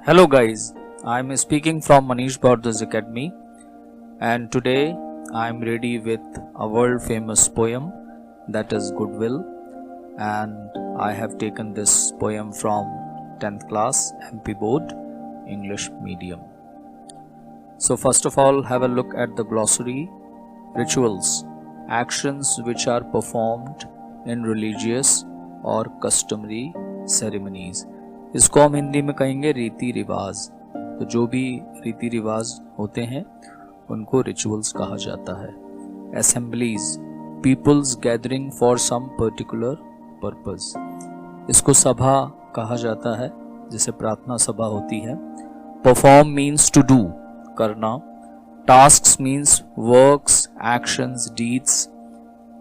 Hello guys, I am speaking from Manish Bhardwaj Academy and today I am ready with a world famous poem that is Goodwill, and I have taken this poem from 10th class MP Board English medium. So first of all, have a look at the glossary. Rituals, actions which are performed in religious or customary ceremonies. इसको हम हिंदी में कहेंगे रीति रिवाज। तो जो भी रीति रिवाज होते हैं उनको रिचुअल्स कहा जाता है। Assemblies, people's gathering for some particular purpose. इसको सभा कहा जाता है, जैसे प्रार्थना सभा होती है। परफॉर्म मीन्स टू डू, करना। Tasks means works, actions, deeds,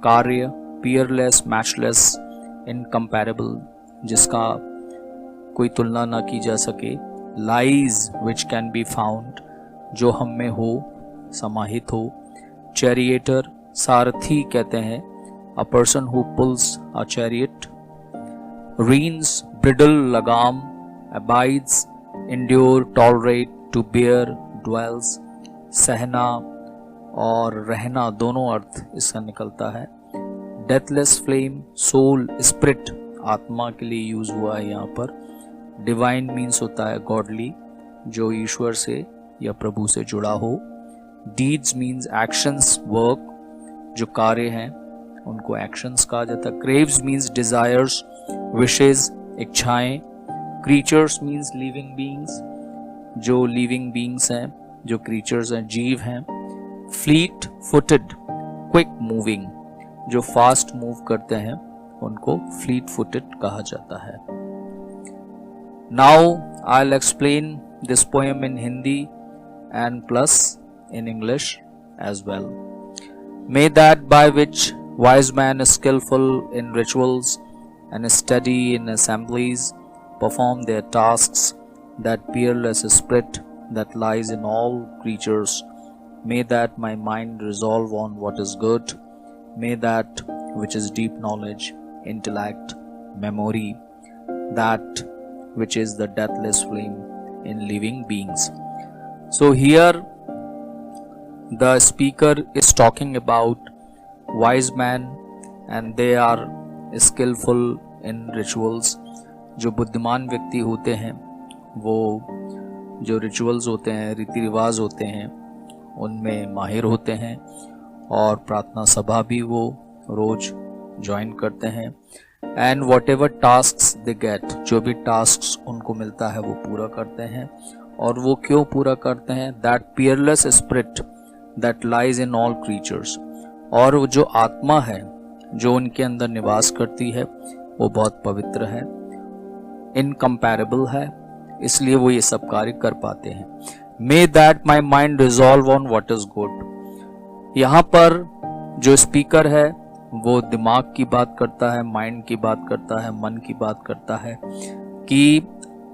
कार्य। पीयरलेस, मैचलेस, इनकम्पैरेबल, जिसका कोई तुलना ना की जा सके। Lies which can be found, जो हम में हो, समाहित हो। चैरिएटर, सारथी कहते हैं, a person who pulls a chariot. Reins, bridle, लगाम। Abides, endure, tolerate, to bear, dwells. सहना और रहना दोनों अर्थ इसका निकलता है। डेथलेस फ्लेम, सोल, स्पिरिट, आत्मा के लिए यूज हुआ है यहाँ पर। डिवाइन मीन्स होता है गॉडली, जो ईश्वर से या प्रभु से जुड़ा हो। डीड्स मीन्स एक्शंस, वर्क, जो कार्य हैं उनको एक्शंस कहा जाता है। क्रेव्स मीन्स डिजायर्स, विशेज, इच्छाएं। क्रीचर्स मीन्स लिविंग बीइंग्स, जो लिविंग बीइंग्स हैं, जो क्रीचर्स हैं, जीव हैं। फ्लीट फुटेड, क्विक मूविंग, जो फास्ट मूव करते हैं उनको फ्लीट फुटेड कहा जाता है। Now I'll explain this poem in Hindi and plus in English as well. May that by which wise man is skillful in rituals and steady in assemblies perform their tasks, that peerless spirit that lies in all creatures, may that my mind resolve on what is good, may that which is deep knowledge, intellect, memory, that which is the deathless flame in living beings. So here the speaker is talking about wise man and they are skillful in rituals. जो बुद्धिमान व्यक्ति होते हैं वो जो rituals होते हैं, रीति रिवाज होते हैं, उनमें माहिर होते हैं और प्रार्थना सभा भी वो रोज ज्वाइन करते हैं। And what ever task they get, जो भी टास्क उनको मिलता है वो पूरा करते हैं। और वो क्यों पूरा करते हैं? That Peerless spirit that lies in all creatures, और वो जो आत्मा है जो उनके अंदर निवास करती है वो बहुत पवित्र है, इनकम्पैरेबल है, इसलिए वो ये सब कार्य कर पाते हैं। May that my mind resolve on what is good. यहाँ पर जो स्पीकर है वो दिमाग की बात करता है, माइंड की बात करता है, मन की बात करता है कि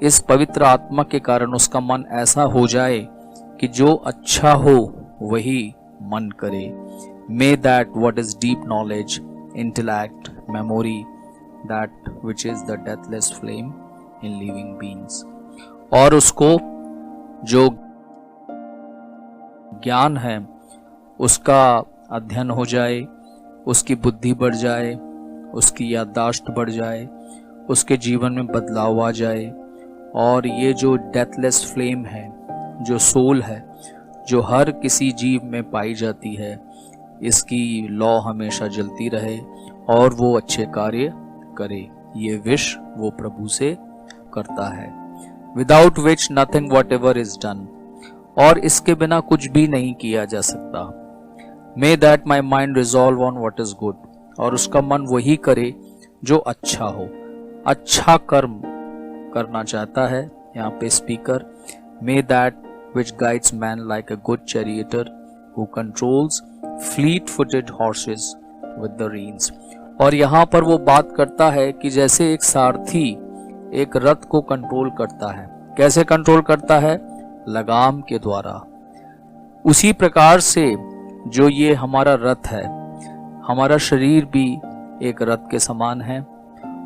इस पवित्र आत्मा के कारण उसका मन ऐसा हो जाए कि जो अच्छा हो वही मन करे। May that what is deep knowledge, intellect, memory, that which is the deathless flame in living beings, और उसको जो ज्ञान है उसका अध्ययन हो जाए, उसकी बुद्धि बढ़ जाए, उसकी याददाश्त बढ़ जाए, उसके जीवन में बदलाव आ जाए। और ये जो डेथलेस फ्लेम है, जो सोल है, जो हर किसी जीव में पाई जाती है, इसकी लौ हमेशा जलती रहे और वो अच्छे कार्य करे, ये विश वो प्रभु से करता है। Without which nothing what ever is done, और इसके बिना कुछ भी नहीं किया जा सकता। May that my mind resolve on what is good, और उसका मन वही करे जो अच्छा हो, अच्छा कर्म करना चाहता है यहाँ पे speaker. May that which guides man like a good charioteer who controls fleet-footed horses with the reins, और यहाँ पर वो बात करता है कि जैसे एक सारथी एक रथ को कंट्रोल करता है, कैसे कंट्रोल करता है? लगाम के द्वारा। उसी प्रकार से जो ये हमारा रथ है, हमारा शरीर भी एक रथ के समान है,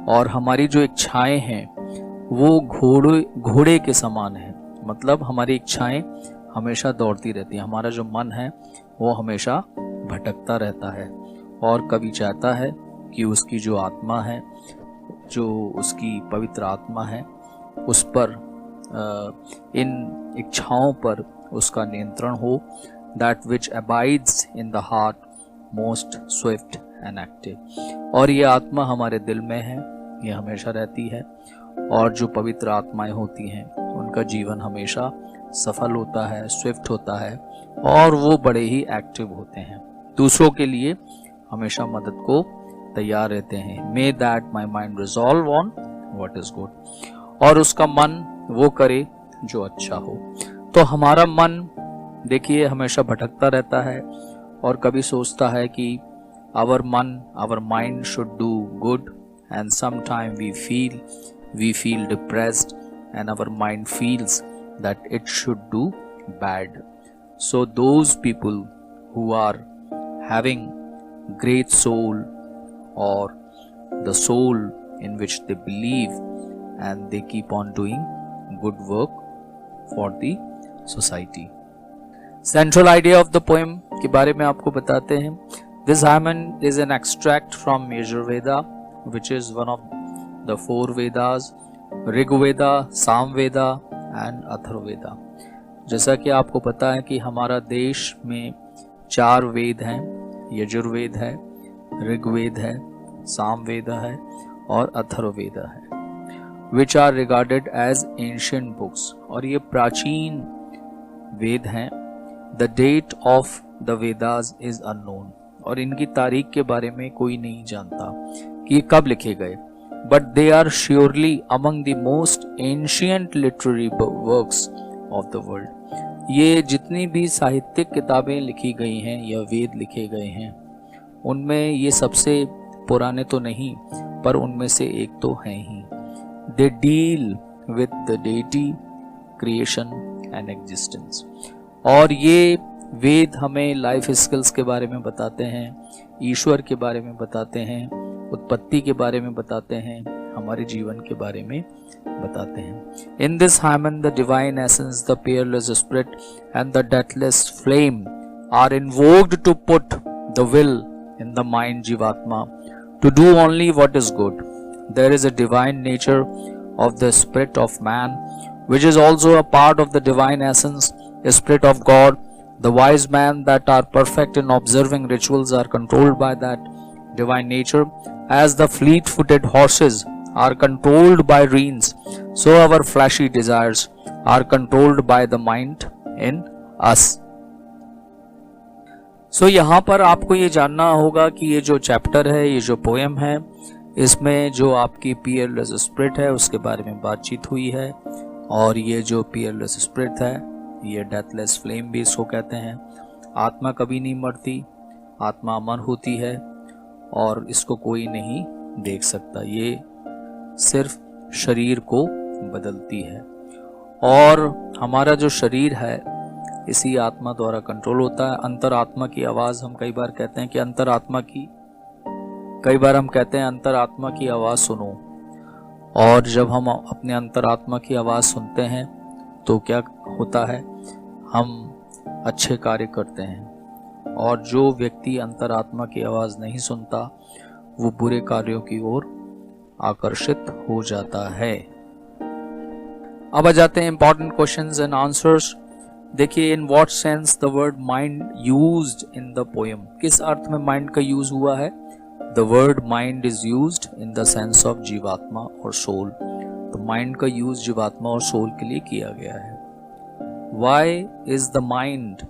और हमारी जो इच्छाएं हैं वो घोड़े के समान है, मतलब हमारी इच्छाएं हमेशा दौड़ती रहती हैं। हमारा जो मन है वो हमेशा भटकता रहता है और कभी चाहता है कि उसकी जो आत्मा है, जो उसकी पवित्र आत्मा है, उस पर इन इच्छाओं पर उसका नियंत्रण हो। That which abides in the heart most Swift and active. और ये आत्मा हमारे दिल में है, ये हमेशा रहती है। और जो पवित्र आत्माएं होती हैं उनका जीवन हमेशा सफल होता है, स्विफ्ट होता है और वो बड़े ही एक्टिव होते हैं, दूसरों के लिए हमेशा मदद को तैयार रहते हैं। May that my mind resolve on what is good. और उसका मन वो करे जो अच्छा हो। तो हमारा मन देखिए हमेशा भटकता रहता है और कभी सोचता है कि our mind should do good, and sometime we feel depressed and our mind feels that it should do bad. So those people who are having great soul, or the soul in which they believe, and they keep on doing good work for the society. Central idea of the poem के बारे में आपको बताते हैं। This hymn is an extract from Yajurveda, which is one of the 4 Vedas, Rigveda, Samveda and Atharvaveda. जैसा कि आपको पता है कि हमारा देश में 4 वेद हैं, यजुर्वेद है, ऋग्वेद है, सामवेद है और अथर्ववेद है, which are regarded as ancient books. और ये प्राचीन वेद हैं। The date of the Vedas is unknown, और इनकी तारीख के बारे में कोई नहीं जानता कि ये कब लिखे गए। But they are surely among the most ancient literary works of the world. ये जितनी भी साहित्यिक किताबें लिखी गई हैं या वेद लिखे गए हैं, उनमें ये सबसे पुराने तो नहीं, पर उनमें से एक तो हैं ही। They deal with the deity, creation and existence. और ये वेद हमें लाइफ स्किल्स के बारे में बताते हैं, ईश्वर के बारे में बताते हैं, उत्पत्ति के बारे में बताते हैं, हमारे जीवन के बारे में बताते हैं। In this hymn the divine essence, the peerless spirit and the deathless flame are invoked to put the will in the mind Jivatma to do only what is good. There is a divine nature of the spirit of man, which is also a part of the divine essence, a spirit of God. The wise men that are perfect in observing rituals are controlled by that divine nature, as the fleet-footed horses are controlled by reins, so our fleshy desires are controlled by the mind in us. So यहाँ पर आपको ये जानना होगा कि ये जो chapter है, ये जो पोएम है, इसमें जो आपकी पीयरलेस स्पिरिट है उसके बारे में बातचीत हुई है। और ये जो पीयरलेस स्पिरिट है, ये डेथलेस फ्लेम भी इसको कहते हैं। आत्मा कभी नहीं मरती, आत्मा अमर होती है और इसको कोई नहीं देख सकता। ये सिर्फ शरीर को बदलती है और हमारा जो शरीर है इसी आत्मा द्वारा कंट्रोल होता है। अंतरात्मा की आवाज़ हम कई बार कहते हैं कि अंतरात्मा की आवाज़ सुनो। और जब हम अपने अंतरात्मा की आवाज़ सुनते हैं तो क्या होता है, हम अच्छे कार्य करते हैं। और जो व्यक्ति अंतरात्मा की आवाज़ नहीं सुनता वो बुरे कार्यों की ओर आकर्षित हो जाता है। अब आ जाते हैं इंपॉर्टेंट क्वेश्चंस एंड आंसर्स। देखिए, in what sense the word mind used in the poem, किस अर्थ में माइंड का यूज हुआ है? The word mind is used in the sense of जीवात्मा और सोल। तो माइंड का यूज जीवात्मा और सोल के लिए किया गया है। Why is the mind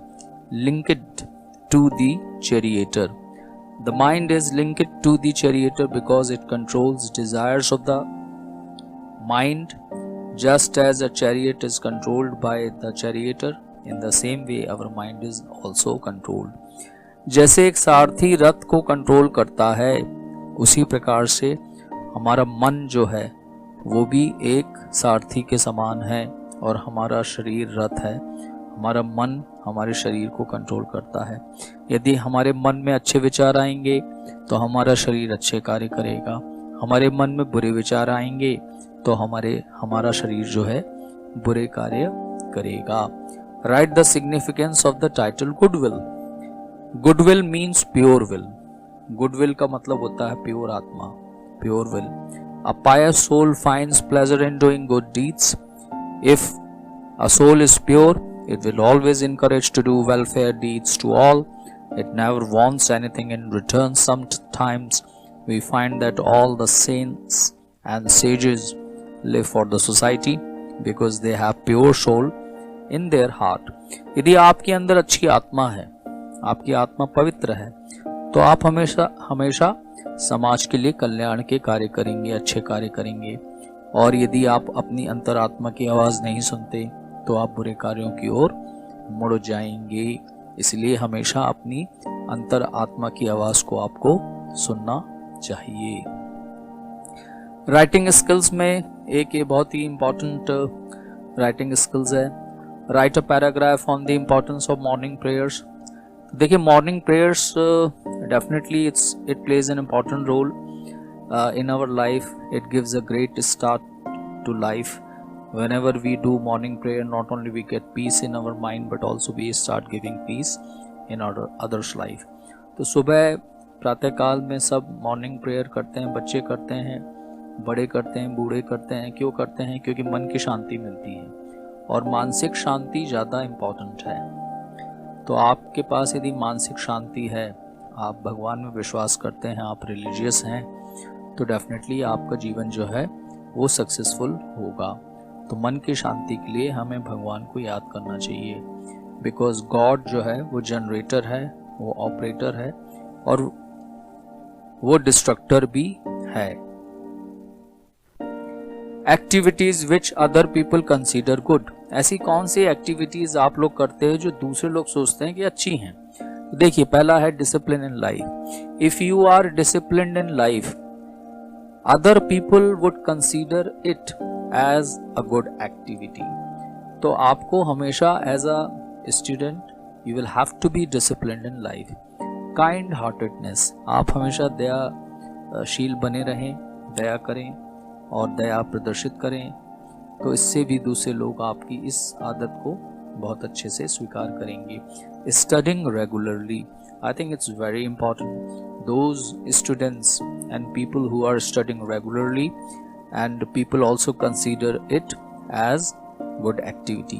linked to the charioteer? The mind is linked to the charioteer because it controls desires of the mind, just as a chariot is controlled by the charioteer. In the same way our mind is also controlled. जैसे एक सारथी रथ को control करता है, उसी प्रकार से हमारा मन जो है वो भी एक सारथी के समान है और हमारा शरीर रथ है। हमारा मन हमारे शरीर को कंट्रोल करता है। यदि हमारे मन में अच्छे विचार आएंगे तो हमारा शरीर अच्छे कार्य करेगा। हमारे मन में बुरे विचार आएंगे तो हमारा शरीर जो है बुरे कार्य करेगा। Right the significance of the title goodwill. Goodwill means pure will. Goodwill का मतलब होता है प्योर आत्मा, pure will. A pious soul finds pleasure in doing good deeds. If a soul is pure, it will always encourage to do welfare deeds to all. It never wants anything in return. Sometimes we find that all the saints and sages live for the society because they have pure soul in their heart. यदि आपके अंदर अच्छी आत्मा है, आपकी आत्मा पवित्र है, तो आप हमेशा समाज के लिए कल्याण के कार्य करेंगे, अच्छे कार्य करेंगे। और यदि आप अपनी अंतरात्मा की आवाज़ नहीं सुनते तो आप बुरे कार्यों की ओर मुड़ जाएंगे। इसलिए हमेशा अपनी अंतर आत्मा की आवाज़ को आपको सुनना चाहिए। राइटिंग स्किल्स में एक ये बहुत ही इम्पॉर्टेंट राइटिंग स्किल्स है। Write a paragraph on the importance of morning prayers. देखिए, morning prayers definitely it plays an important role in our life. It gives a great start to life. Whenever we do morning prayer, not only we get peace in our mind but also we start giving peace in our others life. तो सुबह प्रातःकाल में सब morning prayer करते हैं, बच्चे करते हैं, बड़े करते हैं, बूढ़े करते हैं। क्यों करते हैं? क्योंकि मन की शांति मिलती है और मानसिक शांति ज़्यादा इम्पॉर्टेंट है। तो आपके पास यदि मानसिक शांति है, आप भगवान में विश्वास करते हैं, आप रिलीजियस हैं, तो डेफिनेटली आपका जीवन जो है वो सक्सेसफुल होगा। तो मन की शांति के लिए हमें भगवान को याद करना चाहिए, बिकॉज गॉड जो है वो जनरेटर है, वो ऑपरेटर है और वो डिस्ट्रक्टर भी है। Activities which other people consider good. ऐसी कौन सी एक्टिविटीज आप लोग करते हैं जो दूसरे लोग सोचते हैं कि अच्छी हैं? देखिए, पहला है discipline in life. If you are disciplined in life, other people would consider it as a good activity. तो आपको हमेशा as a student you will have to be disciplined in life. Kind heartedness, आप हमेशा दयाशील बने रहें, दया करें और दया प्रदर्शित करें, तो इससे भी दूसरे लोग आपकी इस आदत को बहुत अच्छे से स्वीकार करेंगे। Studying regularly, I think it's very important. Those students and people who are studying regularly, and people also consider it as good activity.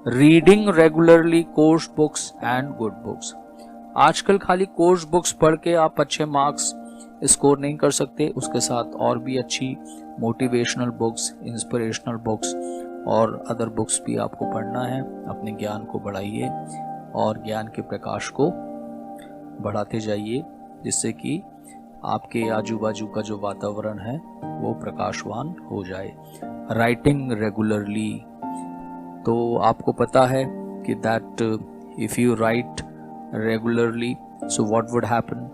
Reading regularly course books and good books. आजकल खाली कोर्स बुक्स पढ़ के आप अच्छे marks score नहीं कर सकते, उसके साथ और भी अच्छी मोटिवेशनल बुक्स, इंस्पिरेशनल बुक्स और अदर बुक्स भी आपको पढ़ना है। अपने ज्ञान को बढ़ाइए और ज्ञान के प्रकाश को बढ़ाते जाइए, जिससे कि आपके आजू बाजू का जो वातावरण है वो प्रकाशवान हो जाए। राइटिंग रेगुलरली, तो आपको पता है कि that if you right regularly, so what would happen,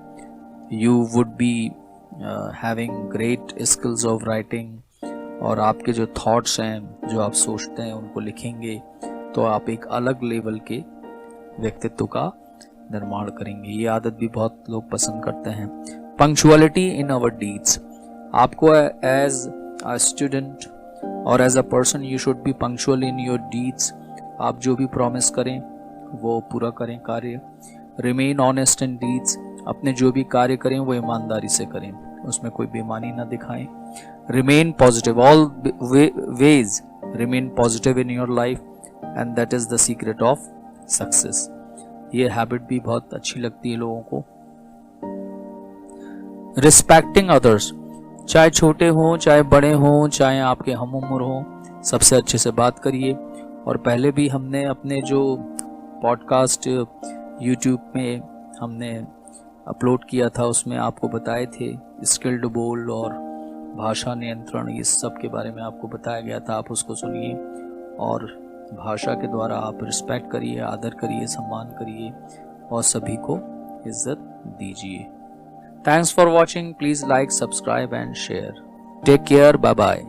you would be having great skills of writing, और आपके जो थॉट्स हैं, जो आप सोचते हैं, उनको लिखेंगे तो आप एक अलग लेवल के व्यक्तित्व का निर्माण करेंगे। ये आदत भी बहुत लोग पसंद करते हैं। पंक्चुअलिटी इन आवर डीड्स, आपको एज अ स्टूडेंट और as a person you should be punctual in your deeds. आप जो भी प्रॉमिस करें वो पूरा करें कार्य। रिमेन ऑनेस्ट इन डीड्स, अपने जो भी कार्य करें वो ईमानदारी से करें, उसमें कोई बेईमानी ना दिखाएं। Remain positive, all ways remain positive in your life, and that is the secret of success. ये हैबिट भी बहुत अच्छी लगती है लोगों को। रिस्पेक्टिंग अदर्स, चाहे छोटे हों, चाहे बड़े हों, चाहे आपके हम उम्र हों, सबसे अच्छे से बात करिए। और पहले भी हमने अपने जो पॉडकास्ट यूट्यूब में हमने अपलोड किया था, उसमें आपको बताए थे स्किल्ड बोल और भाषा नियंत्रण, इस सब के बारे में आपको बताया गया था। आप उसको सुनिए और भाषा के द्वारा आप रिस्पेक्ट करिए, आदर करिए, सम्मान करिए और सभी को इज्जत दीजिए। Thanks for watching. Please like, subscribe and share. Take care, bye bye.